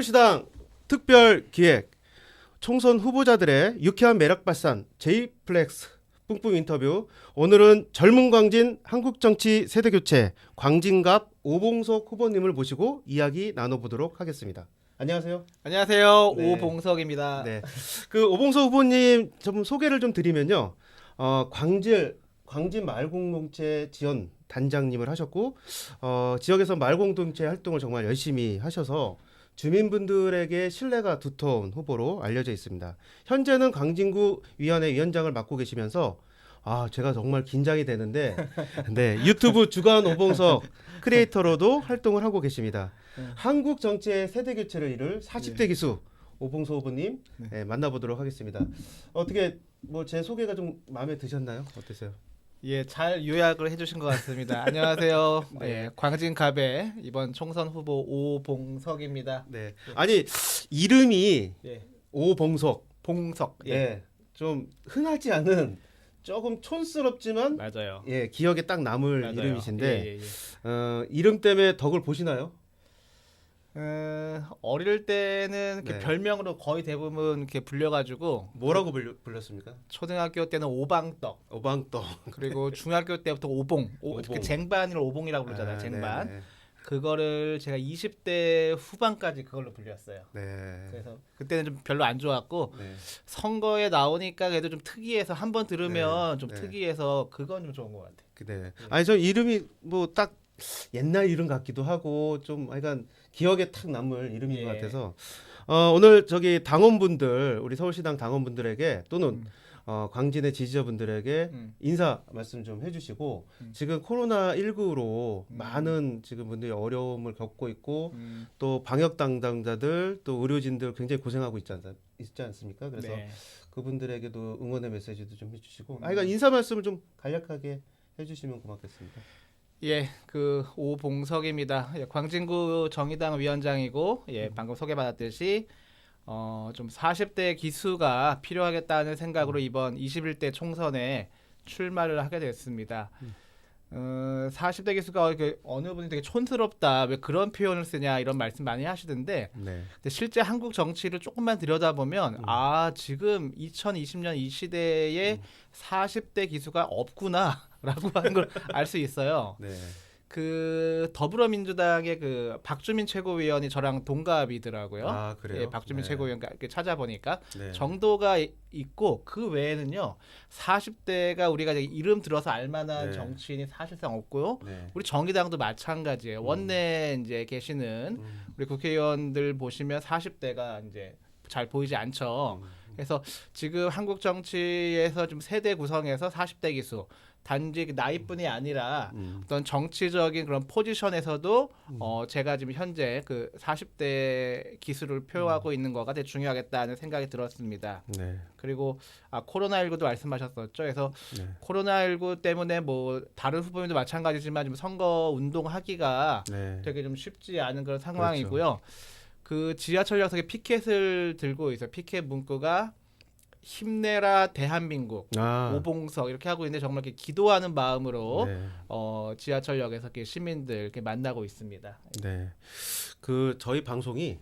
서울시당 특별 기획 총선 후보자들의 유쾌한 매력 발산 J플렉스 뿡뿡 인터뷰. 오늘은 젊은 광진 한국정치 세대교체 광진갑 오봉석 후보님을 모시고 이야기 나눠보도록 하겠습니다. 안녕하세요. 안녕하세요. 네. 오봉석입니다. 네, 그 오봉석 후보님 좀 소개를 좀 드리면요. 광진 말공동체 지원 단장님을 하셨고 지역에서 말공동체 활동을 정말 열심히 하셔서 주민분들에게 신뢰가 두터운 후보로 알려져 있습니다. 현재는 광진구 위원회 위원장을 맡고 계시면서 제가 정말 긴장이 되는데 네, 유튜브 주간 오봉석 크리에이터로도 활동을 하고 계십니다. 한국 정치의 세대 교체를 이룰 40대 기수 오봉석 후보님 만나보도록 하겠습니다. 어떻게 뭐 제 소개가 좀 마음에 드셨나요? 어떠세요? 예, 잘 요약을 해주신 것 같습니다. 안녕하세요. 네. 예, 광진갑의 이번 총선 후보 오봉석입니다. 네. 아니 이름이 예, 오봉석. 봉석. 예, 예. 좀 흔하지 않은 조금 촌스럽지만 맞아요. 예, 기억에 딱 남을 맞아요. 이름이신데 예, 예, 예. 이름 때문에 덕을 보시나요? 어릴 때는 이렇게 네. 별명으로 거의 대부분 이렇게 불려가지고 뭐라고 불렸습니까? 초등학교 때는 오방떡, 오방떡. 그리고 중학교 때부터 오봉, 오봉. 그 쟁반을 오봉이라고 부르잖아요. 쟁반. 네네. 그거를 제가 20대 후반까지 그걸로 불렸어요. 네. 그래서 그때는 좀 별로 안 좋았고 네. 선거에 나오니까 그래도 좀 특이해서 한번 들으면 네, 좀 네. 특이해서 그건 좀 좋은 것 같아요. 네. 아니 저 이름이 뭐 딱 옛날 이름 같기도 하고 좀 약간 기억에 탁 남을 이름인 예. 것 같아서 오늘 저기 당원분들 우리 서울시당 당원분들에게 또는 광진의 지지자분들에게 인사 말씀 좀 해주시고 지금 코로나19로 많은 지금 분들이 어려움을 겪고 있고 또 방역 담당자들 또 의료진들 굉장히 고생하고 있지 않습니까? 그래서 네. 그분들에게도 응원의 메시지도 좀 해주시고 그러니까 인사 말씀을 좀 간략하게 해주시면 고맙겠습니다. 예, 그 오봉석입니다. 예, 광진구 정의당 위원장이고 방금 소개받았듯이 좀 40대 기수가 필요하겠다는 생각으로 이번 21대 총선에 출마를 하게 됐습니다. 40대 기수가 이렇게 어느 분이 되게 촌스럽다 왜 그런 표현을 쓰냐 이런 말씀 많이 하시던데 네. 근데 실제 한국 정치를 조금만 들여다보면 지금 2020년 이 시대에 40대 기수가 없구나라고 하는 걸 알 수 있어요. 네. 그 더불어민주당의 그 박주민 최고위원이 저랑 동갑이더라고요. 아, 그래요? 예, 박주민 네. 최고위원 이렇게 찾아보니까 네. 정도가 있고 그 외에는요 40대가 우리가 이제 이름 들어서 알만한 네. 정치인이 사실상 없고요. 네. 우리 정의당도 마찬가지예요. 원내 이제 계시는 우리 국회의원들 보시면 40대가 이제 잘 보이지 않죠. 그래서 지금 한국 정치에서 좀 세대 구성에서 40대 기수 단지 나이뿐이 아니라 어떤 정치적인 그런 포지션에서도 제가 지금 현재 그 40대 기수를 표하고 있는 거가 되게 중요하겠다는 생각이 들었습니다. 네. 그리고 코로나19도 말씀하셨었죠. 그래서 네. 코로나19 때문에 뭐 다른 후보님도 마찬가지지만 좀 선거 운동하기가 네. 되게 좀 쉽지 않은 그런 상황이고요. 그 지하철역석에 피켓을 들고 있어요. 피켓 문구가 힘내라 대한민국 오봉석 이렇게 하고 있는데 정말 이렇게 기도하는 마음으로 네. 지하철역에서 이렇게 시민들 이렇게 만나고 있습니다. 네. 그 저희 방송이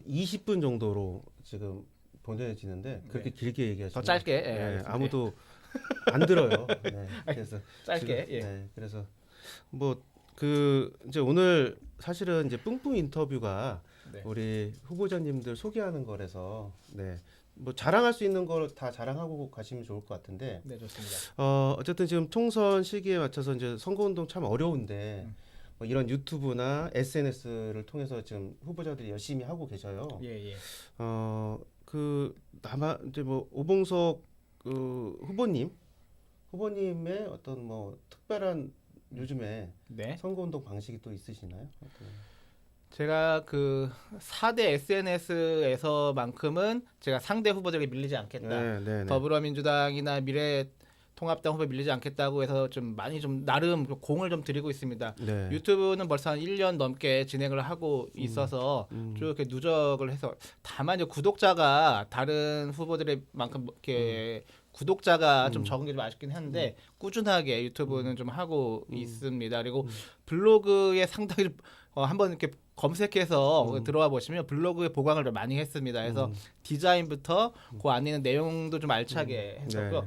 20분 정도로 지금 보내지는데 그렇게 길게 얘기하시면 더 짧게 네, 아무도 안 들어요. 네. 그래서 짧게 지금, 네. 그래서 뭐 그 이제 오늘 사실은 이제 뿡뿡 인터뷰가 네. 우리 후보자님들 소개하는 거라서 네. 뭐 자랑할 수 있는 걸 다 자랑하고 가시면 좋을 것 같은데 네, 좋습니다. 어쨌든 지금 총선 시기에 맞춰서 이제 선거운동 참 어려운데 뭐 이런 유튜브나 SNS를 통해서 지금 후보자들이 열심히 하고 계셔요. 예. 그 다만 이제 뭐 오봉석 그 후보님의 어떤 뭐 특별한 요즘에 네. 선거운동 방식이 또 있으시나요? 제가 그 4대 SNS에서만큼은 제가 상대 후보들에게 밀리지 않겠다. 네. 더불어민주당이나 미래통합당 후보에 밀리지 않겠다고 해서 좀 많이 좀 나름 공을 좀 들이고 있습니다. 네. 유튜브는 벌써 한 1년 넘게 진행을 하고 있어서 쭉 이렇게 누적을 해서 다만 이제 구독자가 다른 후보들의 만큼 이렇게 구독자가 좀 적은 게 좀 아쉽긴 한데 꾸준하게 유튜브는 좀 하고 있습니다. 그리고 블로그에 상당히 한번 이렇게 검색해서 들어와 보시면 블로그에 보강을 좀 많이 했습니다. 그래서 디자인부터 그 안에 있는 내용도 좀 알차게 했었고요. 네.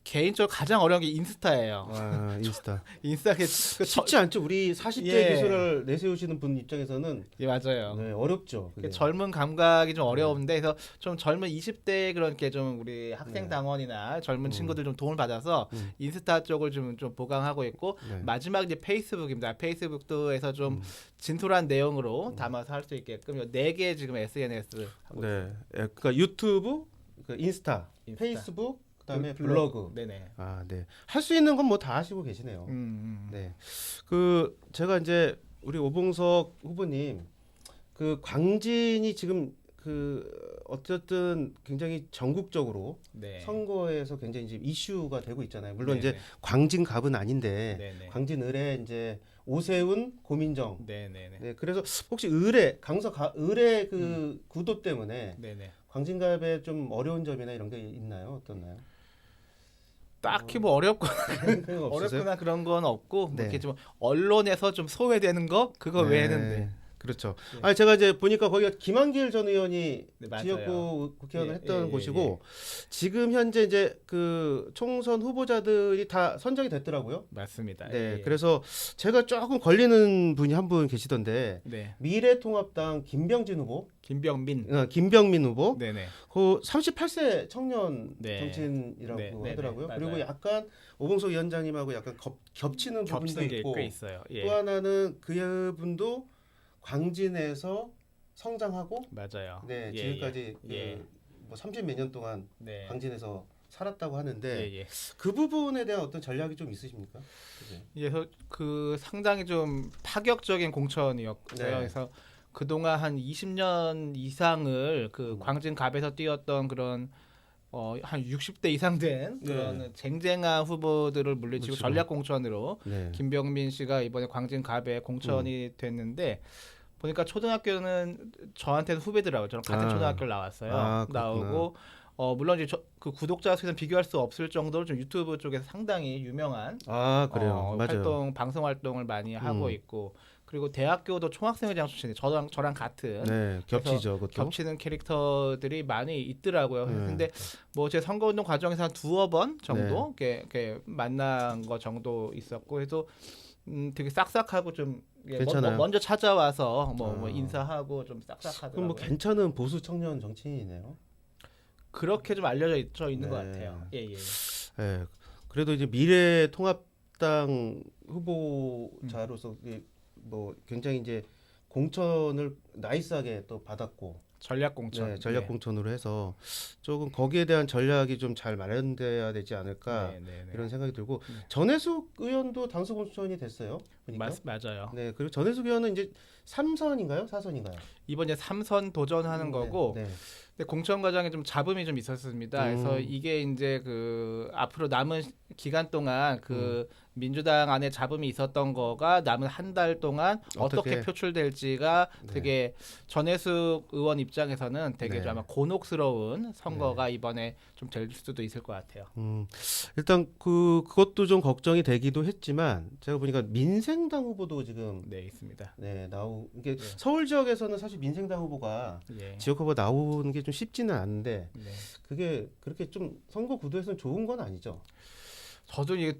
개인적으로 가장 어려운 게 인스타예요. 아, 인스타. 인스타에 쉽지 않죠. 우리 40대 예. 기술을 내세우시는 분 입장에서는 예, 맞아요. 네, 어렵죠. 그게. 젊은 감각이 좀 어려운데 그래서 좀 젊은 20대 그런 게 좀 우리 학생 네. 당원이나 젊은 친구들 좀 도움을 받아서 인스타 쪽을 좀 보강하고 있고 네. 마지막 이제 페이스북입니다. 페이스북도 해서 좀 진솔한 내용으로 담아서 할 수 있게끔 4개 지금 SNS 하고 있어요. 네. 그러니까 유튜브, 그 인스타, 인스타. 페이스북, 그다음에 그 블로그. 네네. 아, 네. 할 수 있는 건 뭐 다 하시고 계시네요. 네. 그 제가 이제 우리 오봉석 후보님 그 광진이 지금 그 어쨌든 굉장히 전국적으로 네. 선거에서 굉장히 이제 이슈가 되고 있잖아요. 물론 네네. 이제 광진갑은 아닌데 네네. 광진 을에 이제 오세훈, 고민정. 네네네. 네. 그래서 혹시 을의 그 구도 때문에 네네. 광진갑에 좀 어려운 점이나 이런 게 있나요? 어떻나요? 딱히 뭐 어렵거나 그런 거 없으세요? 어렵거나 그런 건 없고 뭐 네. 이렇게 좀 언론에서 좀 소외되는 거 그거 네. 외에는 네. 그렇죠. 네. 아니 제가 이제 보니까 거기가 김한길 전 의원이 네, 맞아요. 지역구 국회의원을 예, 했던 예, 곳이고 지금 현재 이제 그 총선 후보자들이 다 선정이 됐더라고요. 맞습니다. 네, 예. 그래서 제가 조금 걸리는 분이 한 분 계시던데 네. 미래통합당 김병진 후보, 김병민. 김병민 후보, 네네. 그 38세 청년 네. 정치인이라고 네, 네, 하더라고요. 네, 그리고 맞아요. 약간 오봉석 위원장님하고 약간 겹치는 부분도 겹치는 게 있고 꽤 있어요. 예. 또 하나는 그분도 광진에서 성장하고 맞아요. 네 예, 지금까지 예. 뭐 30 몇 년 동안 네. 광진에서 살았다고 하는데 예, 예. 그 부분에 대한 어떤 전략이 좀 있으십니까? 그게? 그래서 그 상당히 좀 파격적인 공천이었고요. 네. 그래서 그동안 한 20년 이상을 그 음. 광진갑에서 뛰었던 그런 한 60대 이상 된 그런 네. 쟁쟁한 후보들을 물리치고 그렇죠. 전략 공천으로 네. 김병민 씨가 이번에 광진갑에 공천이 됐는데 보니까 초등학교는 저한테는 후배더라고요. 저는 같은 아. 초등학교를 나왔어요. 아, 그렇구나. 나오고 물론 이제 그 구독자 수에는 비교할 수 없을 정도로 좀 유튜브 쪽에서 상당히 유명한 아 그래요. 맞아요. 방송 활동을 많이 하고 음. 있고 그리고 대학교도 총학생회장 출신이 저랑 같은 네 겹치죠 그것도. 겹치는 캐릭터들이 많이 있더라고요. 네. 근데 뭐 제 선거운동 과정에서 한 2번 정도 네. 이렇게 만난 거 정도 있었고 그래서 되게 싹싹하고 좀 괜찮아요. 먼저 찾아와서 뭐 아. 인사하고 좀 싹싹하더라고요. 그럼 뭐 괜찮은 보수 청년 정치인이네요. 그렇게 좀 알려져 있는 것 네. 같아요. 예, 예. 예. 그래도 이제 미래통합당 후보자로서 뭐 굉장히 이제 공천을 나이스하게 또 받았고 전략 공천. 네, 전략 공천으로 해서 조금 거기에 대한 전략이 좀 잘 마련돼야 되지 않을까 네, 네, 네. 이런 생각이 들고 네. 전해숙 의원도 당수 공천이 됐어요. 보니까. 맞아요. 네, 그리고 전해숙 의원은 이제 3선인가요? 4선인가요? 이번에 3선 도전하는 거고 네. 근데 공천 과정에 좀 잡음이 좀 있었습니다. 그래서 이게 이제 그 앞으로 남은 기간 동안 그 민주당 안에 잡음이 있었던 거가 남은 한 달 동안 어떻게 어떻게? 표출될지가 네. 되게 전해숙 의원 입장에서는 되게 네. 좀 아마 곤혹스러운 선거가 이번에 좀 될 수도 있을 것 같아요. 일단 그것도 좀 걱정이 되기도 했지만 제가 보니까 민생당 후보도 지금 네, 있습니다. 이게 네. 서울 지역에서는 사실 민생당 후보가 예. 지역 후보 나오는 게 좀 쉽지는 않은데 네. 그게 그렇게 좀 선거 구도에서는 좋은 건 아니죠. 저도 이게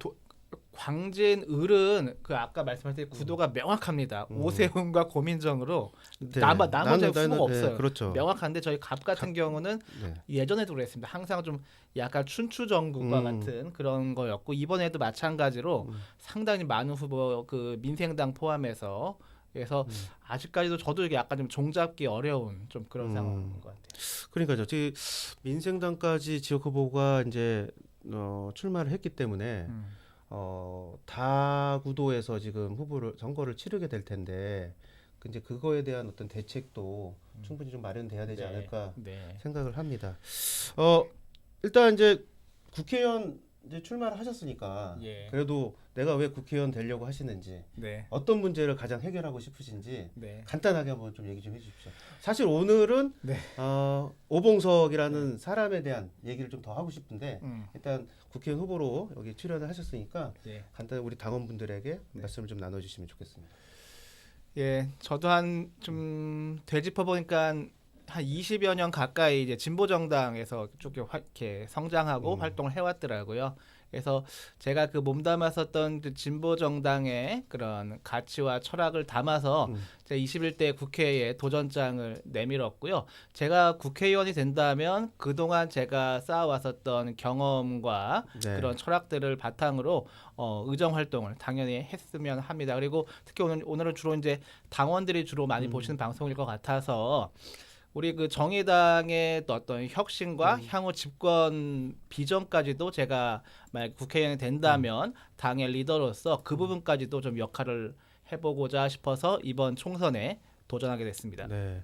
광진 을은 그 아까 말씀하신 구도가 명확합니다. 오세훈과 고민정으로 네. 나머지 후보가 네, 없어요. 그렇죠. 명확한데 저희 갑 같은 경우는 네. 예전에도 그랬습니다. 항상 좀 약간 춘추전국과 같은 그런 거였고 이번에도 마찬가지로 상당히 많은 후보 그 민생당 포함해서 그래서 아직까지도 저도 이게 약간 좀 종잡기 어려운 좀 그런 상황인 것 같아요. 그러니까요. 지금 민생당까지 지역 후보가 이제 출마를 했기 때문에 다 구도에서 지금 선거를 치르게 될 텐데 이제 그거에 대한 어떤 대책도 충분히 좀 마련돼야 되지 않을까 네. 생각을 합니다. 일단 이제 국회의원 이제 출마를 하셨으니까 예. 그래도 내가 왜 국회의원 되려고 하시는지 네. 어떤 문제를 가장 해결하고 싶으신지 네. 간단하게 한번 좀 얘기 좀 해주십시오. 사실 오늘은 네. 오봉석이라는 사람에 대한 얘기를 좀 더 하고 싶은데 음. 일단 국회의원 후보로 여기 출연을 하셨으니까 예. 간단히 우리 당원분들에게 네. 말씀을 좀 나눠주시면 좋겠습니다. 예. 저도 한 좀 되짚어 보니까 한 20여 년 가까이 이제 진보 정당에서 쭉 이렇게 성장하고 활동을 해왔더라고요. 그래서 제가 그 몸담았었던 그 진보 정당의 그런 가치와 철학을 담아서 제가 21대 국회에 도전장을 내밀었고요. 제가 국회의원이 된다면 그동안 제가 쌓아왔었던 경험과 네. 그런 철학들을 바탕으로 의정 활동을 당연히 했으면 합니다. 그리고 특히 오늘은 주로 이제 당원들이 주로 많이 보시는 방송일 것 같아서 우리 그 정의당의 또 어떤 혁신과 향후 집권 비전까지도 제가 만약 국회의원이 된다면 당의 리더로서 그 부분까지도 좀 역할을 해보고자 싶어서 이번 총선에 도전하게 됐습니다. 네.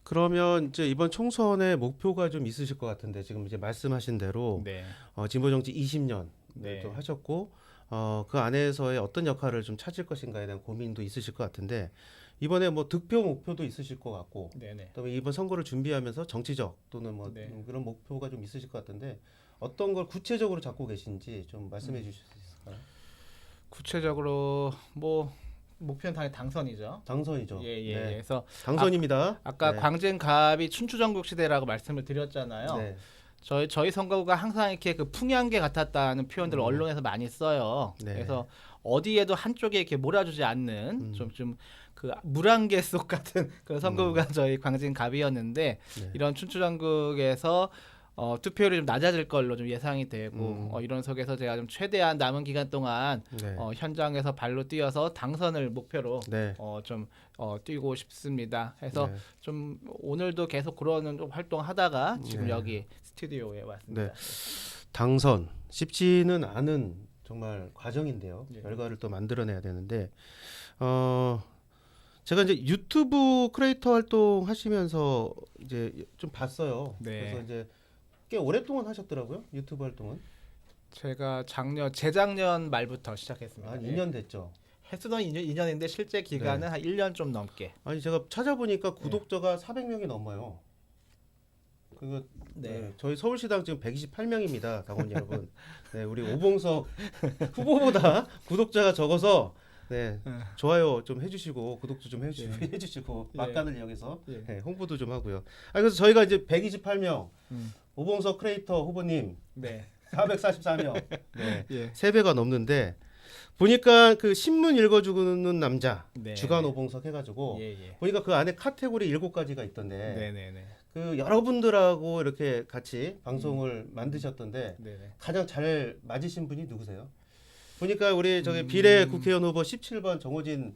그러면 이제 이번 총선의 목표가 좀 있으실 것 같은데 지금 이제 말씀하신 대로 네. 진보 정치 20년 네. 또 하셨고 그 안에서의 어떤 역할을 좀 찾을 것인가에 대한 고민도 있으실 것 같은데 이번에 뭐 득표 목표도 있으실 것 같고 네네. 그다음에 이번 선거를 준비하면서 정치적 또는 뭐 네. 그런 목표가 좀 있으실 것 같은데 어떤 걸 구체적으로 잡고 계신지 좀 말씀해 주실 수 있을까요? 구체적으로 뭐 목표는 당연히 당선이죠. 당선이죠. 예. 네. 그래서 당선입니다. 아까 네. 광진갑이 춘추전국 시대라고 말씀을 드렸잖아요. 네. 저희 선거구가 항상 이렇게 그 풍향계 같았다는 표현들을 언론에서 많이 써요. 네. 그래서 어디에도 한쪽에 이렇게 몰아주지 않는 좀 그 물안개 속 같은 그런 선거구가 저희 광진갑이었는데 네. 이런 춘추전국에서 투표율이 좀 낮아질 걸로 좀 예상이 되고 이런 속에서 제가 좀 최대한 남은 기간 동안 네. 현장에서 발로 뛰어서 당선을 목표로 네. 뛰고 싶습니다. 해서 네. 좀 오늘도 계속 그런 좀 활동하다가 지금 네. 여기 스튜디오에 왔습니다. 네. 당선 쉽지는 않은 정말 과정인데요. 예. 결과를 또 만들어내야 되는데 제가 이제 유튜브 크리에이터 활동하시면서 이제 좀 봤어요. 네. 그래서 이제 꽤 오랫동안 하셨더라고요. 유튜브 활동은 제가 재작년 말부터 시작했습니다. 한 예. 2년 됐죠. 횟수는 2년인데 실제 기간은 한 1년 좀 넘게. 아니 제가 찾아보니까 구독자가 400명이 넘어요. 그거 네. 저희 서울시당 지금 128명입니다, 당원 여러분. 네, 우리 오봉석 후보보다 구독자가 적어서 네, 좋아요 좀 해주시고 구독도 좀 해주시고 예. 막간을 이용해서 예. 네, 홍보도 좀 하고요. 그래서 저희가 이제 128명 오봉석 크리에이터 후보님 네. 444명 네, 예. 3배가 넘는데 보니까 그 신문 읽어주는 남자 네. 주간 오봉석 해가지고 예. 보니까 그 안에 카테고리 7가지가 있던데 네네네. 그 여러분들하고 이렇게 같이 방송을 만드셨던데 네네. 가장 잘 맞으신 분이 누구세요? 보니까 우리 저기 비례 국회의원 후보 17번 정호진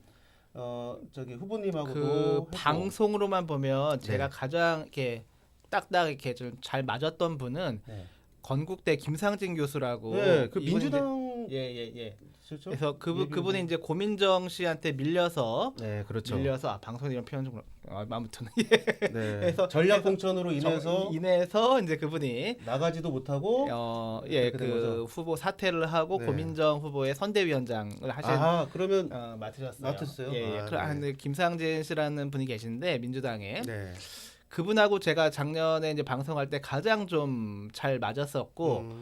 저기 후보님하고도 그 했고. 방송으로만 보면 네. 제가 가장 이렇게 딱딱 이렇게 좀 잘 맞았던 분은 네. 건국대 김상진 교수라고. 네, 그 이분이 민주당 예. 그렇죠? 그래서 그분이 이제 고민정 씨한테 밀려서 네, 그렇죠. 방송 이런 표현 좀 아무튼 네. 그래서 전략 공천으로 인해서 이제 그분이 나가지도 못하고 그렇게 된 그 거죠? 후보 사퇴를 하고 네. 고민정 후보의 선대위원장을 하신 그러면 맡으셨어요. 맡으셨어요? 예. 네. 김상진 씨라는 분이 계신데 민주당에 네. 그분하고 제가 작년에 이제 방송할 때 가장 좀 잘 맞았었고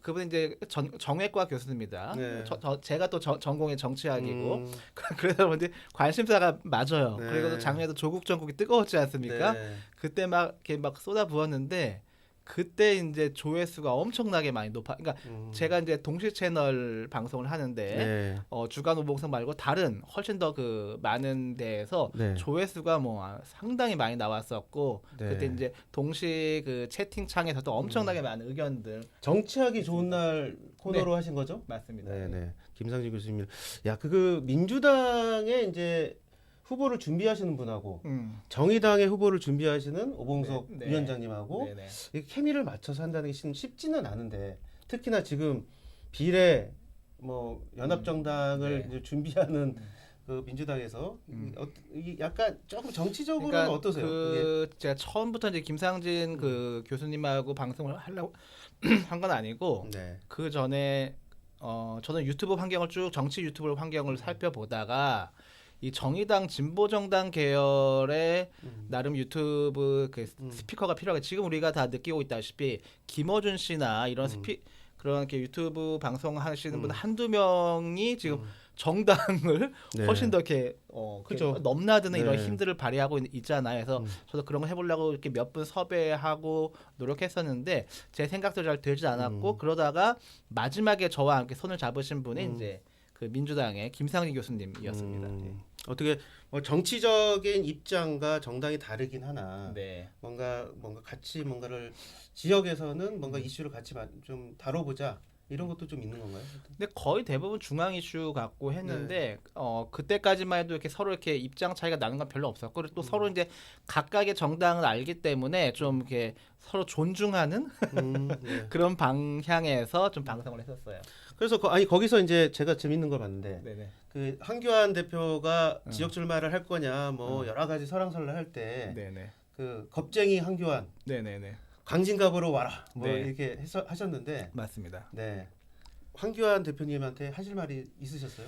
그분 이제 정외과 교수입니다. 네. 제가 또 전공이 정치학이고 음, 그래서 그런지 관심사가 맞아요. 네. 그리고 또 작년에도 조국 전국이 뜨거웠지 않습니까? 네. 그때 막 이렇게 막 쏟아 부었는데 그때 이제 조회수가 엄청나게 많이 그러니까 제가 이제 동시 채널 방송을 하는데 네. 주간 오봉석 말고 다른 훨씬 더 그 많은 데에서 네. 조회수가 뭐 상당히 많이 나왔었고 네. 그때 이제 동시 그 채팅창에서도 엄청나게 많은 의견들 정치하기 좋은 날 코너로 하신 거죠? 맞습니다. 네네. 김상진 교수님. 야, 그 민주당의 이제 후보를 준비하시는 분하고 정의당의 후보를 준비하시는 오봉석 네. 위원장님하고 네네. 이 케미를 맞춰서 한다는 게 쉽지는 않은데 특히나 지금 비례 뭐 연합정당을 네. 이제 준비하는 그 민주당에서 이 약간 조금 정치적으로는 그러니까 어떠세요? 그 제가 처음부터 이제 김상진 그 교수님하고 방송을 하려고 한 건 아니고 네. 그 전에 저는 유튜브 환경을 쭉 정치 유튜브 환경을 살펴보다가 이 정의당 진보정당 계열의 나름 유튜브 그 스피커가 필요하게 지금 우리가 다 느끼고 있다시피 김어준 씨나 이런 그런 이렇게 유튜브 방송 하시는 분 한두 명이 지금 정당을 네. 훨씬 더 이렇게 그죠. 넘나드는 이런 네. 힘들을 발휘하고 있잖아요. 그래서 저도 그런 거 해보려고 이렇게 몇 분 섭외하고 노력했었는데 제 생각도 잘 되지 않았고 그러다가 마지막에 저와 함께 손을 잡으신 분이 이제 그 민주당의 김상진 교수님이었습니다. 어떻게 정치적인 입장과 정당이 다르긴 하나 네. 뭔가 같이 뭔가를 지역에서는 뭔가 이슈를 같이 좀 다뤄보자 이런 것도 좀 있는 건가요? 근데 거의 대부분 중앙 이슈 갖고 했는데 그때까지만 해도 이렇게 서로 이렇게 입장 차이가 나는 건 별로 없었고 그리고 또 서로 이제 각각의 정당을 알기 때문에 좀 이렇게 서로 존중하는 네. 그런 방향에서 좀 방송을 했었어요. 그래서 거기서 이제 제가 재밌는 걸 봤는데 네네. 그 한교안 대표가 지역 출마를 할 거냐 뭐 여러 가지 설왕설래 할 때 네네. 그 겁쟁이 한교안 네네네. 강진갑으로 와라 뭐 네. 이렇게 하셨는데 맞습니다. 네 황교안 대표님한테 하실 말이 있으셨어요?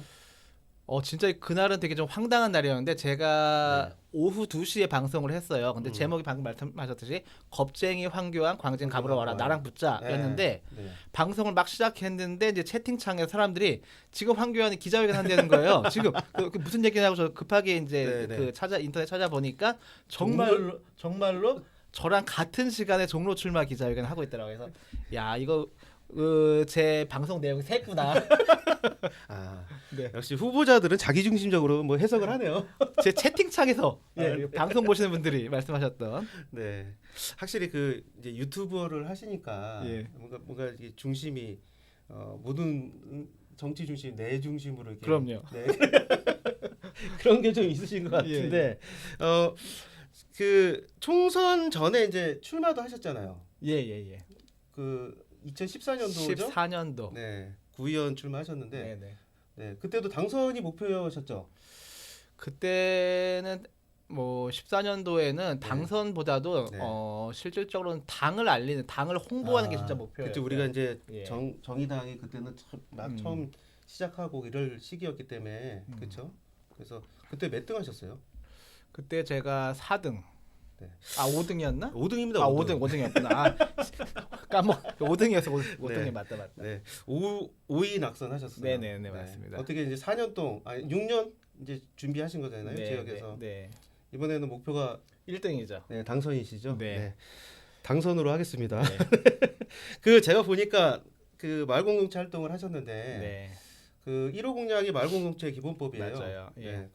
진짜 그날은 되게 좀 황당한 날이었는데 제가 네. 오후 2시에 방송을 했어요. 근데 제목이 방금 말씀하셨듯이 겁쟁이 황교안 광진 갑으러 와라 나랑 붙자였는데 네. 방송을 막 시작했는데 이제 채팅창에 사람들이 지금 황교안이 기자회견 한다는 거예요. 지금 그 무슨 얘기냐고 저 급하게 이제 네, 그 인터넷 찾아보니까 정말로 저랑 같은 시간에 종로 출마 기자회견 하고 있더라고요. 그래서 야 이거 제 방송 내용이 샜구나. 아 네. 역시 후보자들은 자기중심적으로 뭐 해석을 하네요. 제 채팅창에서 방송 보시는 분들이 말씀하셨던 네, 확실히 그 이제 유튜버를 하시니까 예. 뭔가 이게 중심이 모든 정치 중심 내 중심으로 이렇게 그럼요. 네. 그런 게 좀 있으신 것 같은데 그 총선 전에 이제 출마도 하셨잖아요. 예예예. 그 2014년도죠? 14년도. 네, 구의원 출마하셨는데 네네. 네, 그때도 당선이 목표였었죠. 그때는 뭐 14년도에는 당선보다도 네. 실질적으로는 당을 알리는 당을 홍보하는 게 진짜 목표예요. 그때 우리가 이제 예. 정의당이 그때는 막 처음 시작하고 이럴 시기였기 때문에 그렇죠. 그래서 그때 몇 등 하셨어요? 그때 제가 4등. 네. 5등이었나? 5등입니다. 5등이었구나. 까먹. 5등이었어. 5등이 네. 맞다. 네. 5위 낙선하셨어요. 네네네 맞습니다. 어떻게 이제 4년 동안 6년 이제 준비하신 거잖아요. 지역에서. 네. 이번에는 목표가 1등이죠. 네, 당선이시죠? 네. 당선으로 하겠습니다. 네. 그 제가 보니까 그 마을공동체 활동을 하셨는데 네. 그 1호 공약이 마을공동체 기본법이에요. 맞아요. 예. 네.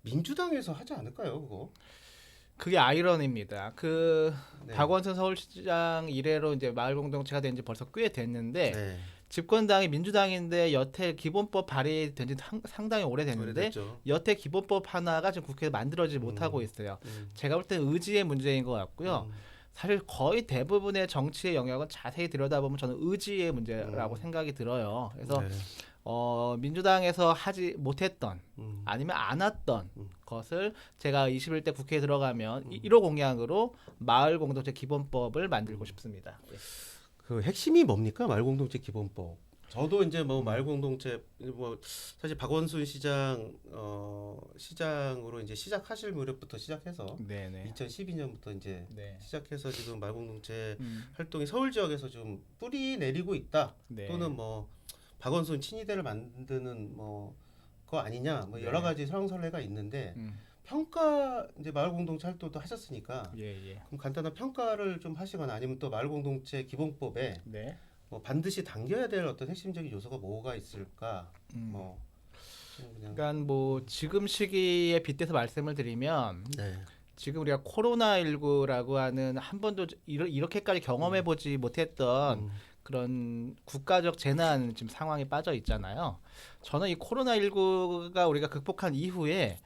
민주당에서 하지 않을까요, 그거? 그게 아이러니입니다. 네. 박원순 서울시장 이래로 이제 마을 공동체가 된 지 벌써 꽤 됐는데 네. 집권당이 민주당인데 여태 기본법 발의된 지 상당히 오래됐는데 오래됐죠. 여태 기본법 하나가 지금 국회에 만들어지지 못하고 있어요. 제가 볼 때는 의지의 문제인 것 같고요. 사실 거의 대부분의 정치의 영역은 자세히 들여다보면 저는 의지의 문제라고 생각이 들어요. 그래서 네. 민주당에서 하지 못했던 아니면 안 왔던 것을 제가 21대 국회에 들어가면 1호 공약으로 마을 공동체 기본법을 만들고 싶습니다. 예. 그 핵심이 뭡니까? 마을공동체 기본법. 저도 이제 뭐 마을공동체 뭐 사실 박원순 시장 시장으로 이제 시작하실 무렵부터 시작해서 네네. 2012년부터 이제 네. 시작해서 지금 마을공동체 활동이 서울 지역에서 좀 뿌리 내리고 있다. 네. 또는 뭐 박원순 친이대를 만드는 뭐 거 아니냐. 뭐 네. 여러 가지 설왕설래가 있는데 평가 이제 마을공동체 활동도 하셨으니까 예. 그럼 간단한 평가를 좀 하시거나 아니면 또 마을공동체 기본법에 네. 뭐 반드시 당겨야 될 어떤 핵심적인 요소가 뭐가 있을까? 뭐 그냥 그러니까 뭐 지금 시기에 빗대서 말씀을 드리면 네. 지금 우리가 코로나19라고 하는 한 번도 이렇게까지 경험해 보지 못했던 그런 국가적 재난 지금 상황에 빠져 있잖아요. 저는 이 코로나19가 우리가 극복한 이후에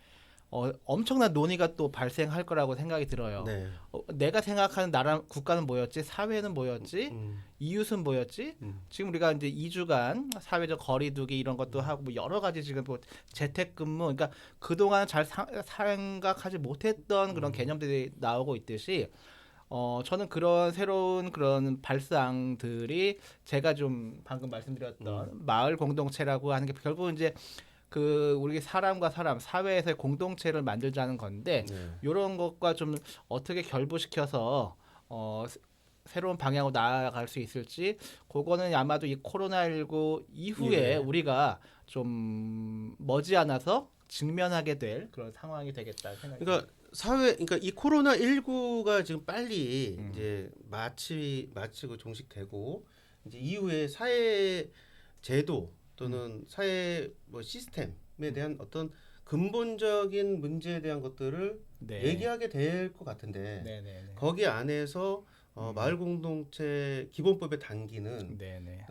엄청난 논의가 또 발생할 거라고 생각이 들어요. 네. 내가 생각하는 나라 국가는 뭐였지? 사회는 뭐였지? 이웃은 뭐였지? 지금 우리가 이제 2주간 사회적 거리두기 이런 것도 하고 뭐 여러 가지 지금 뭐 재택근무 그러니까 그동안 잘 생각하지 못했던 그런 개념들이 나오고 있듯이 저는 그런 새로운 그런 발상들이 제가 좀 방금 말씀드렸던 마을 공동체라고 하는 게 결국 이제 그 우리 사람과 사람 사회에서의 공동체를 만들자는 건데 네. 이런 것과 좀 어떻게 결부시켜서 새로운 방향으로 나아갈 수 있을지 그거는 아마도 이 코로나19 이후에 예. 우리가 좀 머지않아서 직면하게 될 그런 상황이 되겠다 생각이 그러니까 그러니까 이 코로나 19가 지금 빨리 음. 이제 마치고 종식되고 이제 이후에 사회 제도 또는 사회 뭐 시스템에 대한 어떤 근본적인 문제에 대한 것들을 네. 얘기하게 될 것 같은데 네네네. 거기 안에서 마을 공동체 기본법에 담기는 네네.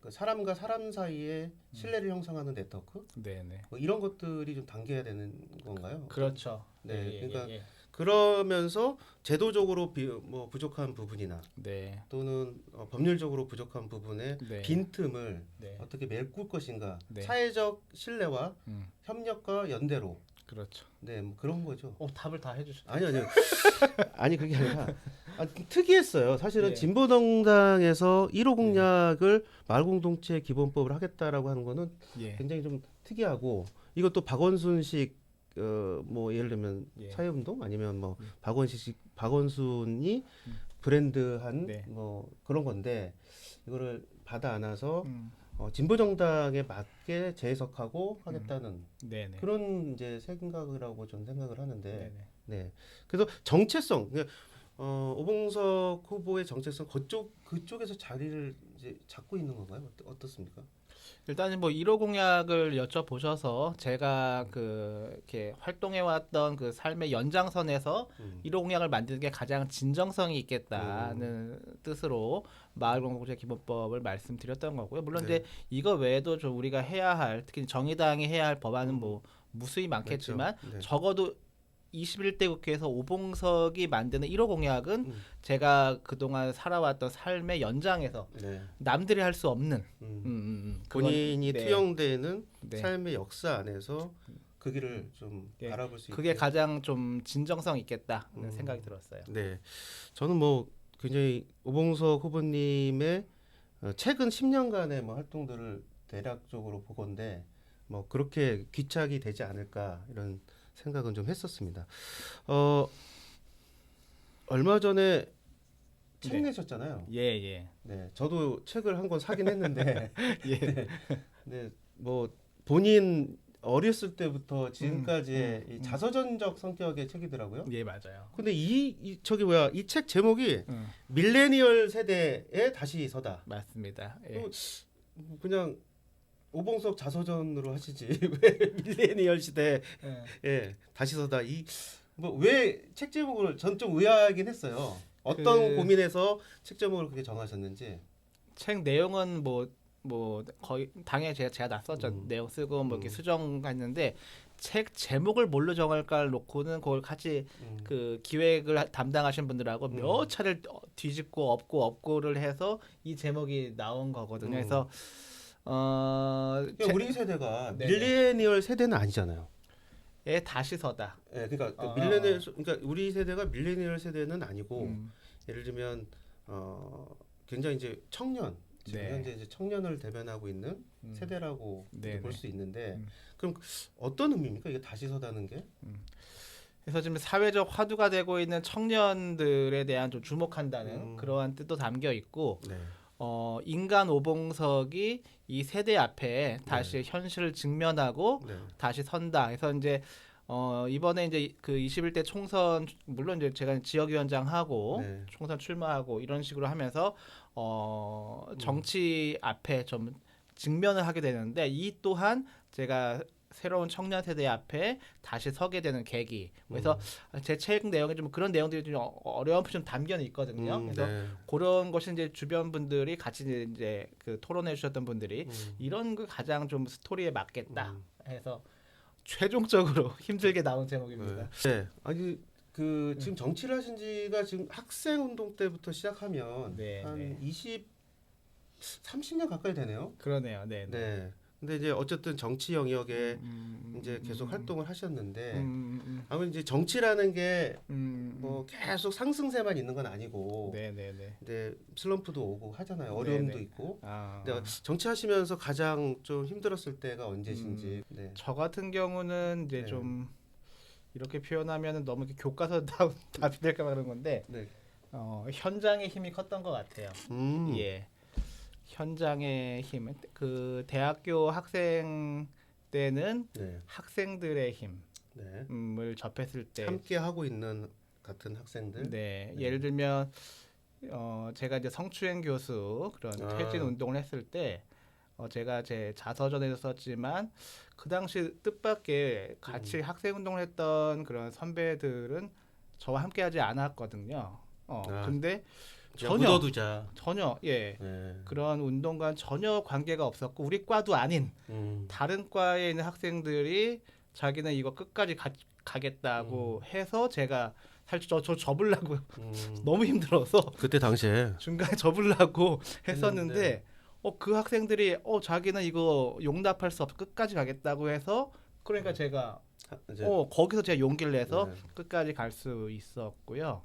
그 사람과 사람 사이의 신뢰를 형성하는 네트워크 네네. 뭐 이런 것들이 좀 담겨야 되는 건가요? 그렇죠. 네, 그러니까 예. 그러면서 제도적으로 뭐 부족한 부분이나 네. 또는 법률적으로 부족한 부분의 네. 빈틈을 네. 어떻게 메꿀 것인가 네. 사회적 신뢰와 협력과 연대로 그렇죠. 네, 뭐 그런 거죠. 답을 다 해주셨. 아니요. 아니 그게 아니라 특이했어요. 사실은 예. 진보정당에서 1호 공약을 마을공동체 기본법을 하겠다라고 하는 거는 예. 굉장히 좀 특이하고 이것도 박원순식 뭐 예를 들면 예. 사회운동 아니면 뭐 박원순이 브랜드한 네. 뭐 그런 건데 이거를 받아 안아서 음. 진보정당에 맞게 재해석하고 하겠다는 네네. 그런 이제 생각이라고 저는 생각을 하는데 네네. 네. 그래서 정체성, 그러니까 오봉석 후보의 정체성 그쪽에서 자리를 이제 잡고 있는 건가요? 어떻습니까? 일단은 뭐 1호 공약을 여쭤보셔서 제가 이렇게 활동해왔던 그 삶의 연장선에서 1호 공약을 만드는 게 가장 진정성이 있겠다는 뜻으로 마을공동체 기본법을 말씀드렸던 거고요. 물론 네. 이제 이거 외에도 좀 우리가 해야 할 특히 정의당이 해야 할 법안은 뭐 무수히 많겠지만 그렇죠. 네. 적어도 21대 국회에서 오봉석이 만드는 1호 공약은 제가 그동안 살아왔던 삶의 연장에서 네. 남들이 할 수 없는 본인이 네. 투영되는 네. 삶의 역사 안에서 그 길을 좀 예. 바라볼 수 그게 있게. 가장 좀 진정성 있겠다는 생각이 들었어요. 네, 저는 뭐 굉장히 오봉석 후보님의 최근 10년간의 뭐 활동들을 대략적으로 보건데 뭐 그렇게 귀착이 되지 않을까 이런 생각은 좀 했었습니다. 얼마 전에 책 네. 내셨잖아요. 예. 네, 저도 책을 한 권 사긴 했는데, 예. 네, 뭐 본인 어렸을 때부터 지금까지의 이 자서전적 성격의 책이더라고요. 예, 맞아요. 근데 이 책 제목이 밀레니얼 세대에 다시 서다. 맞습니다. 예. 그냥 오봉석 자서전으로 하시지 왜 밀레니얼 시대에 다시 서다 이 뭐 왜 책 제목을 전 좀 의아하긴 했어요. 어떤 고민에서 책 제목을 그렇게 정하셨는지. 책 내용은 뭐 거의 당연히 제가 낯섰죠. 내용 쓰고 뭐 이렇게 수정했는데 책 제목을 뭘로 정할까를 놓고는 그걸 같이 그 기획을 담당하신 분들하고 몇 차례를 뒤집고 엎고를 해서 이 제목이 나온 거거든요. 그래서 그러니까 우리 세대가 네네. 밀레니얼 세대는 아니잖아요. 예, 다시 서다. 예, 그러니까 밀레니얼 그러니까 우리 세대가 밀레니얼 세대는 아니고 예를 들면 굉장히 이제 청년 지금 네. 현재 이제 청년을 대변하고 있는 세대라고 볼 수 있는데 그럼 어떤 의미입니까? 이게 다시 서다는 게? 그래서 지금 사회적 화두가 되고 있는 청년들에 대한 좀 주목한다는 그러한 뜻도 담겨 있고 네. 인간 오봉석이 이 세대 앞에 다시 현실을 직면하고 다시 선다. 그래서 이제 이번에 이제 그 21대 총선 물론 이제 제가 지역위원장하고 총선 출마하고 이런 식으로 하면서 정치 앞에 좀 직면을 하게 되는데 이 또한 제가 새로운 청년 세대 앞에 다시 서게 되는 계기. 그래서 제 책 내용에 좀 그런 내용들이 좀 어려움이 좀 담겨 있거든요. 그래서 그런 것이 이제 주변 분들이 같이 이제 그 토론해 주셨던 분들이 이런 그 가장 좀 스토리에 맞겠다 해서 최종적으로 힘들게 나온 제목입니다. 네. 아니 그 지금 정치를 하신 지가 지금 학생 운동 때부터 시작하면 한 30년 가까이 되네요. 그러네요. 네. 네. 근데 이제 어쨌든 정치 영역에 이제 계속 활동을 하셨는데 아무래도 이제 정치라는 게 뭐 계속 상승세만 있는 건 아니고 네네네. 근데 슬럼프도 오고 하잖아요. 어려움도 네네. 있고. 아, 근데 정치하시면서 가장 좀 힘들었을 때가 언제신지. 네. 저 같은 경우는 이제 네. 좀 이렇게 표현하면 너무 이렇게 교과서 답이 될까 봐 그런 건데 네. 현장의 힘이 컸던 것 같아요. 음. 예, 현장의 힘. 그 대학교 학생 때는 네. 학생들의 네. 힘을 접했을 때, 함께 하고 있는 같은 학생들. 네, 네. 예를 들면 제가 이제 성추행 교수 그런 아. 퇴진 운동을 했을 때 제가 제 자서전에도 썼지만 그 당시 뜻밖의 같이 학생 운동을 했던 그런 선배들은 저와 함께하지 않았거든요. 아. 근데 그냥 전혀 묻어두자. 전혀 예 네. 그런 운동과는 전혀 관계가 없었고 우리 과도 아닌 다른 과에 있는 학생들이 자기는 이거 끝까지 가겠다고 해서 제가 사실 저 접으려고 너무 힘들어서 그때 당시에 중간에 접으려고 했었는데 그 학생들이 자기는 이거 용납할 수 없어 끝까지 가겠다고 해서 그러니까 제가 이제 거기서 제가 용기를 내서 네. 끝까지 갈 수 있었고요.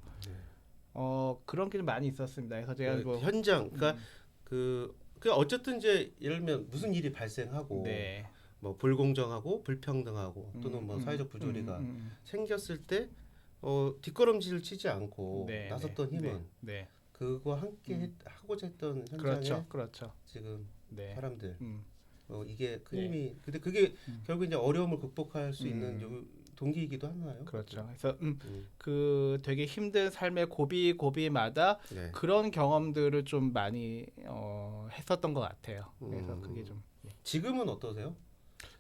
그런 게 좀 많이 있었습니다. 그래서 제가 그 뭐 현장 그러니까 그 어쨌든 이제 예를 들면 무슨 일이 발생하고 네. 뭐 불공정하고 불평등하고 또는 뭐 사회적 부조리가 생겼을 때 뒷걸음질 치지 않고 네, 나섰던 네, 힘은 네. 그거 함께 하고자 했던 현장에 그렇죠. 지금 네. 사람들 음. 이게 큰 네. 힘이 근데 그게 결국 이제 어려움을 극복할 수 있는 동기이기도 하나요? 그렇죠. 그래서 음. 그 되게 힘든 삶의 고비마다 네. 그런 경험들을 좀 많이 했었던 것 같아요. 그래서 그게 좀 지금은 어떠세요?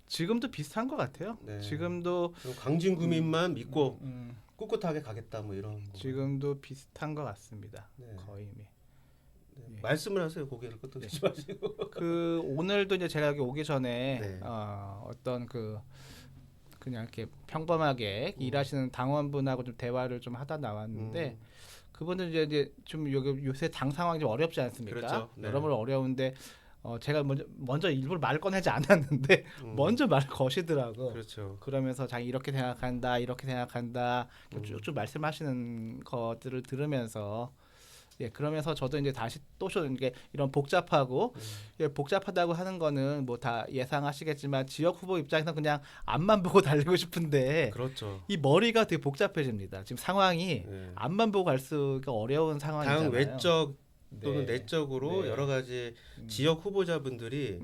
지금도 비슷한 것 같아요. 네. 지금도 강진구민만 믿고 음, 꿋꿋하게 가겠다 뭐 이런 거. 지금도 비슷한 것 같습니다. 네. 거의. 네. 말씀을 하세요. 고개를 끄덕이지 마시고. 그 오늘도 이제 제가 여기 오기 전에 네. 어떤 그냥 이렇게 평범하게 일하시는 당원분하고 좀 대화를 좀 하다 나왔는데 그분은 이제 좀 요새 당 상황이 좀 어렵지 않습니까? 그렇죠. 네. 여러모로 어려운데 제가 먼저 일부러 말을 꺼내지 않았는데 먼저 말을 거시더라고. 그렇죠. 그러면서 자기 이렇게 생각한다 쭉쭉 말씀하시는 것들을 들으면서 그러면서 저도 이제 다시 또 이게 이런 복잡하고 복잡하다고 하는 거는 뭐 다 예상하시겠지만 지역 후보 입장에서 그냥 앞만 보고 달리고 싶은데 그렇죠. 이 머리가 되게 복잡해집니다. 지금 상황이 네. 앞만 보고 갈 수가 어려운 상황이잖아요. 당 외적 또는 네. 내적으로 네. 여러 가지 지역 후보자분들이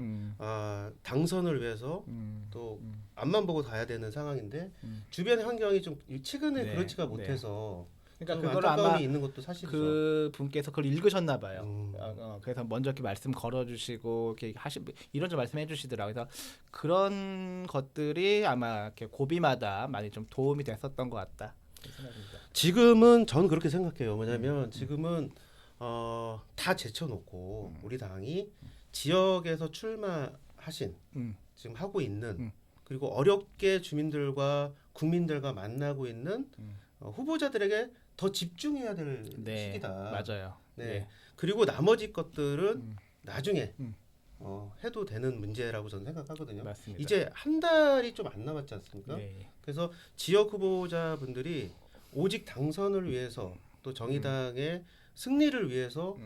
당선을 위해서 또 앞만 보고 가야 되는 상황인데 주변 환경이 좀 최근에 네. 그렇지가 네. 못해서 그러니까 좀 그걸 안타까움이 아마 있는 것도 사실이죠. 그 분께서 그걸 읽으셨나 봐요. 그래서 먼저 이렇게 말씀 걸어주시고 이렇게 이런저런 말씀해 주시더라고요. 그래서 그런 것들이 아마 이렇게 고비마다 많이 좀 도움이 됐었던 것 같다. 생각합니다. 지금은 전 그렇게 생각해요. 뭐냐면 지금은 다 제쳐놓고 우리 당이 지역에서 출마하신 지금 하고 있는 그리고 어렵게 주민들과 국민들과 만나고 있는 후보자들에게 더 집중해야 될 시기다. 맞아요. 네. 그리고 나머지 것들은 나중에 해도 되는 문제라고 저는 생각하거든요. 맞습니다. 이제 한 달이 좀 안 남았지 않습니까? 네. 그래서 지역 후보자분들이 오직 당선을 위해서 또 정의당의 승리를 위해서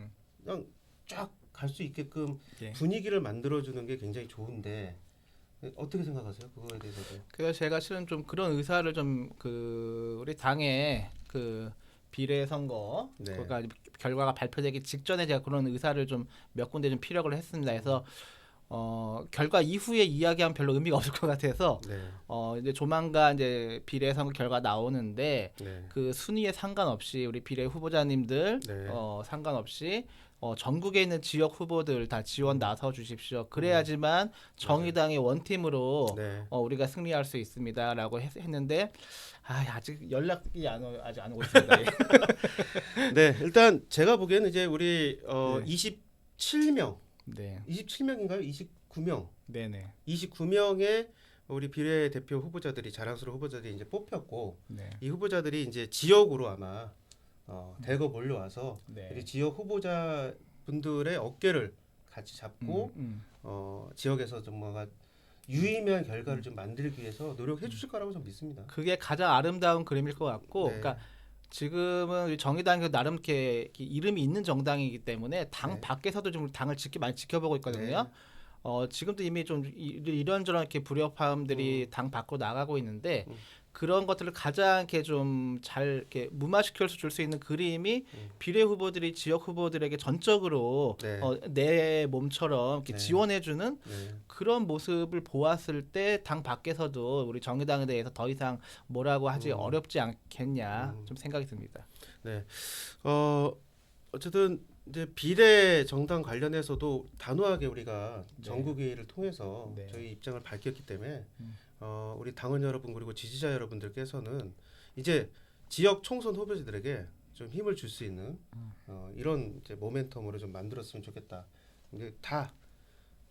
그냥 쫙 갈 수 있게끔 분위기를 만들어주는 게 굉장히 좋은데 어떻게 생각하세요? 그거에 대해서도. 그래서 제가 실은 좀 그런 의사를 좀 우리 당의 비례 선거 네. 그가 결과가 발표되기 직전에 제가 그런 의사를 좀 몇 군데 좀 피력을 했습니다. 그래서 결과 이후에 이야기하면 별로 의미가 없을 것 같아서 이제 조만간 이제 비례 선거 결과 나오는데 그 순위에 상관없이 우리 비례 후보자님들 상관없이 전국에 있는 지역 후보들 다 지원 나서 주십시오. 그래야지만 정의당의 원팀으로 우리가 승리할 수 있습니다라고 했는데 아직 연락이 아직 안 오고 있습니다. 네, 일단 제가 보기에는 이제 우리 27명, 27명인가요? 29명, 네네. 29명의 우리 비례대표 후보자들이 자랑스러운 후보자들이 이제 뽑혔고 이 후보자들이 이제 지역으로 아마 대거 몰려와서 우리 지역 후보자 분들의 어깨를 같이 잡고 지역에서 좀 뭔가 유의미한 결과를 좀 만들기 위해서 노력해 주실 거라고 저는 믿습니다. 그게 가장 아름다운 그림일 것 같고, 네. 그러니까 지금은 우리 정의당이 나름 이렇게 이름이 있는 정당이기 때문에 당 네. 밖에서도 좀 당을 많이 지켜보고 있거든요. 네. 지금도 이미 좀 이런저런 이렇게 불협화음들이 당 밖으로 나가고 있는데 그런 것들을 가장 이렇게 좀 잘 이렇게 무마시켜 줄 수 있는 그림이 비례 후보들이 지역 후보들에게 전적으로 네. 내 몸처럼 이렇게 네. 지원해주는 네. 그런 모습을 보았을 때 당 밖에서도 우리 정의당에 대해서 더 이상 뭐라고 하지 어렵지 않겠냐 좀 생각이 듭니다. 네. 어쨌든 이제 비례 정당 관련해서도 단호하게 우리가 네. 전국회의를 통해서 네. 저희 입장을 밝혔기 때문에 우리 당원 여러분 그리고 지지자 여러분들께서는 이제 지역 총선 후보자들에게 좀 힘을 줄 수 있는 이런 이제 모멘텀으로 좀 만들었으면 좋겠다. 근데 다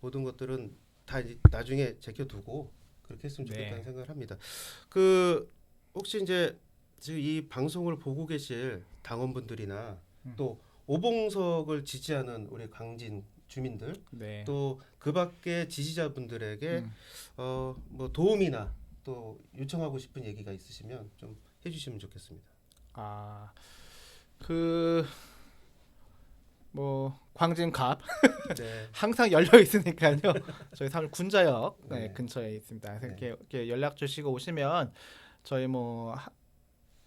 모든 것들은 다 이제 나중에 제껴두고 그렇게 했으면 좋겠다는 네. 생각을 합니다. 그 혹시 이제 지금 이 방송을 보고 계실 당원분들이나 또 오봉석을 지지하는 우리 강진 주민들 네. 또 그밖에 지지자분들에게 뭐 도움이나 또 요청하고 싶은 얘기가 있으시면 좀 해주시면 좋겠습니다. 뭐 광진갑 네. 항상 열려 있으니까요. 저희 사실 군자역 네. 근처에 있습니다. 그래서 네. 이렇게 연락 주시고 오시면 저희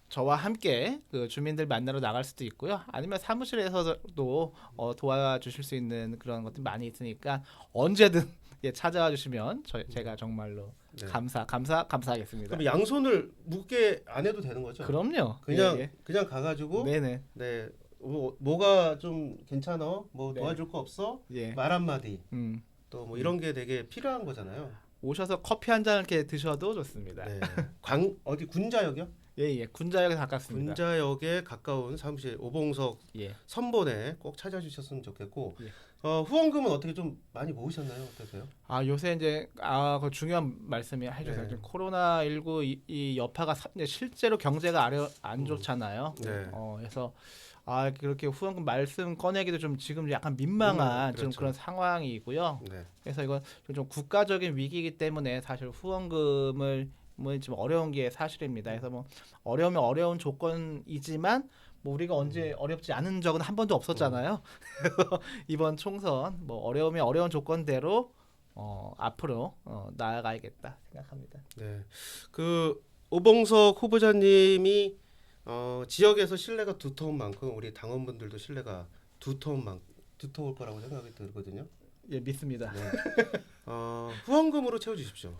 저와 함께 그 주민들 만나러 나갈 수도 있고요. 아니면 사무실에서도 도와주실 수 있는 그런 것들이 많이 있으니까 언제든 찾아와 주시면 제가 정말로 네. 감사하겠습니다. 그럼 양손을 묶게 안 해도 되는 거죠? 그럼요. 그냥 그냥 가가지고 네네. 네 뭐가 좀 괜찮아? 뭐 네. 도와줄 거 없어? 예. 말 한마디 음. 또 뭐 이런 게 되게 필요한 거잖아요. 오셔서 커피 한 잔 이렇게 드셔도 좋습니다. 네. 어디 군자역이요? 예. 군자역에 가깝습니다. 군자역에 가까운 사무실 오봉석 예. 선본에 꼭 찾아주셨으면 좋겠고 예. 후원금은 어떻게 좀 많이 모으셨나요? 어떠세요? 요새 이제 그 중요한 말씀이 해주세요. 네. 코로나19 이 여파가 이제 실제로 경제가 안 좋잖아요. 네. 그래서 그렇게 후원금 말씀 꺼내기도 좀 지금 약간 민망한 좀 그렇죠. 그런 상황이고요. 네. 그래서 이건 좀 국가적인 위기이기 때문에 사실 후원금을 좀 어려운 게 사실입니다. 그래서 뭐 어려우면 어려운 조건이지만 뭐 우리가 언제 어렵지 않은 적은 한 번도 없었잖아요. 이번 총선 뭐 어려우면 어려운 조건대로 앞으로 나아가야겠다 생각합니다. 네. 그 오봉석 후보자님이 지역에서 신뢰가 두터운 만큼 우리 당원분들도 신뢰가 두터울 거라고 생각이 들거든요. 예, 믿습니다. 네. 후원금으로 채워주십시오.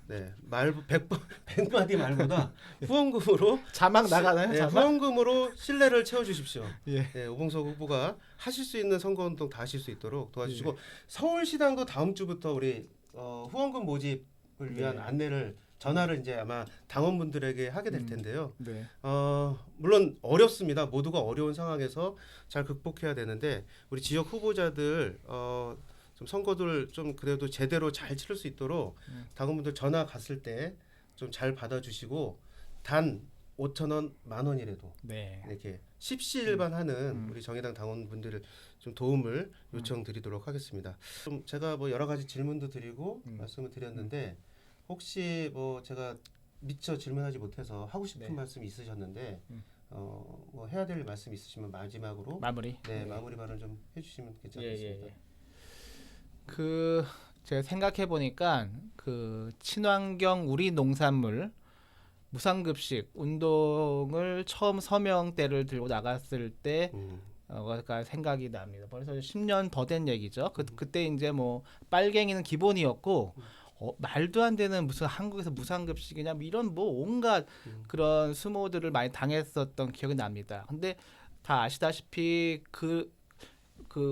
네, 100마디 말보다 후원금으로 자막 나가나요? 네, 자막? 후원금으로 신뢰를 채워주십시오. 예. 네, 오봉석 후보가 하실 수 있는 선거운동 다 하실 수 있도록 도와주시고 서울시당도 다음 주부터 우리 후원금 모집을 위한 네. 안내를 전화를 이제 아마 당원분들에게 하게 될 텐데요. 네. 물론 어렵습니다. 모두가 어려운 상황에서 잘 극복해야 되는데 우리 지역 후보자들 좀 선거들 좀 그래도 제대로 잘 치를 수 있도록 당원분들 전화 갔을 때 좀 잘 받아주시고 단 5,000원, 10,000원이라도 네. 이렇게 십시일반하는 우리 정의당 당원분들을 좀 도움을 요청드리도록 하겠습니다. 좀 제가 뭐 여러 가지 질문도 드리고 말씀을 드렸는데 혹시 뭐 제가 미처 질문하지 못해서 하고 싶은 네. 말씀이 있으셨는데 뭐 해야 될 말씀 있으시면 마지막으로 마무리. 마무리 발언 좀 해주시면 괜찮겠습니다. 제가 생각해 보니까 친환경 우리 농산물 무상급식 운동을 처음 서명대를 들고 나갔을 때 가 생각이 납니다. 벌써 10년 더 된 얘기죠. 그때 이제 뭐 빨갱이는 기본이었고 말도 안 되는 무슨 한국에서 무상급식이냐 뭐 이런 뭐 온갖 그런 수모들을 많이 당했었던 기억이 납니다. 근데 다 아시다시피 그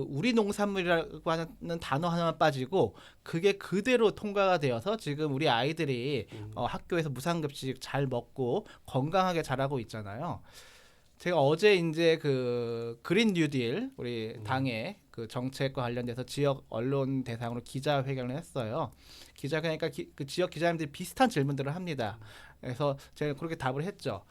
우리 농산물이라고 하는 단어 하나만 빠지고 그게 그대로 통과가 되어서 지금 우리 아이들이 학교에서 무상급식 잘 먹고 건강하게 자라고 있잖아요. 제가 어제 이제 그린 뉴딜 우리 당의 그 정책과 관련돼서 지역 언론 대상으로 기자회견을 했어요. 기자회견이니까 그 지역 기자님들이 비슷한 질문들을 합니다. 그래서 제가 그렇게 답을 했죠.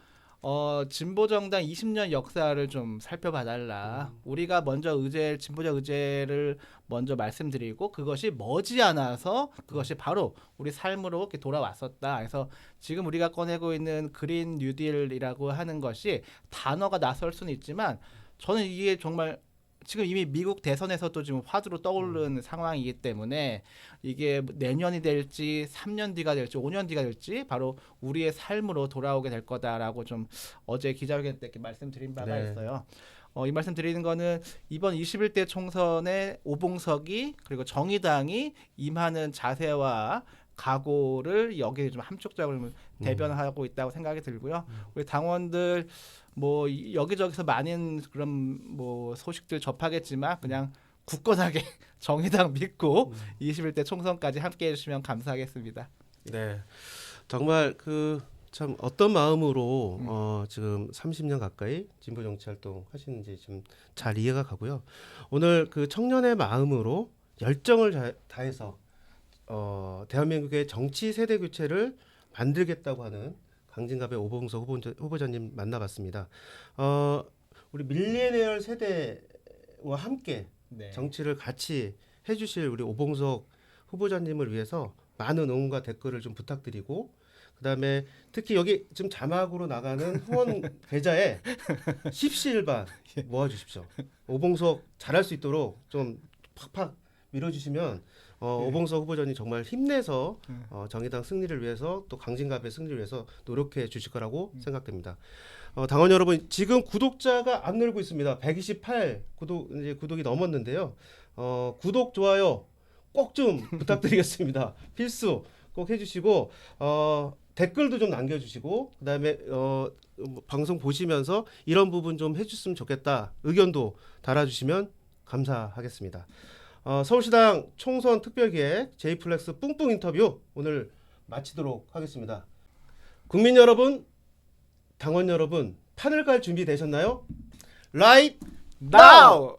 진보정당 20년 역사를 좀 살펴봐달라. 우리가 먼저 진보적 의제를 먼저 말씀드리고 그것이 머지않아서 그것이 바로 우리 삶으로 이렇게 돌아왔었다. 그래서 지금 우리가 꺼내고 있는 그린 뉴딜이라고 하는 것이 단어가 낯설 수는 있지만 저는 이게 정말 지금 이미 미국 대선에서도 지금 화두로 떠오르는 상황이기 때문에 이게 내년이 될지 3년 뒤가 될지 5년 뒤가 될지 바로 우리의 삶으로 돌아오게 될 거다라고 좀 어제 기자회견 때 이렇게 말씀드린 바가 네. 있어요. 이 말씀 드리는 거는 이번 21대 총선에 오봉석이 그리고 정의당이 임하는 자세와 각오를 여기에 좀 함축적으로 대변하고 있다고 생각이 들고요. 우리 당원들 뭐 여기저기서 많은 그런 뭐 소식들 접하겠지만 그냥 굳건하게 정의당 믿고 21대 총선까지 함께 해주시면 감사하겠습니다. 네, 정말 그 참 어떤 마음으로 지금 30년 가까이 진보 정치 활동 하시는지 좀 잘 이해가 가고요. 오늘 그 청년의 마음으로 열정을 다해서 대한민국의 정치 세대 교체를 만들겠다고 하는 강진갑의 오봉석 후보자님 만나봤습니다. 우리 밀레니얼 세대와 함께 네. 정치를 같이 해주실 우리 오봉석 후보자님을 위해서 많은 응원과 댓글을 좀 부탁드리고 그다음에 특히 여기 지금 자막으로 나가는 후원 계좌에 십시일반 모아주십시오. 오봉석 잘할 수 있도록 좀 팍팍 밀어주시면 오봉석 후보자님 정말 힘내서 정의당 승리를 위해서 또 강진갑의 승리를 위해서 노력해 주실 거라고 생각됩니다. 당원 여러분 지금 구독자가 안 늘고 있습니다. 128 구독이 넘었는데요. 구독 좋아요 꼭 좀 부탁드리겠습니다. 필수 꼭 해주시고 댓글도 좀 남겨주시고 그다음에 방송 보시면서 이런 부분 좀 해줬으면 좋겠다 의견도 달아주시면 감사하겠습니다. 서울시당 총선 특별기획 제이플렉스 뿡뿡 인터뷰 오늘 마치도록 하겠습니다. 국민 여러분, 당원 여러분, 판을 갈 준비 되셨나요? Right now!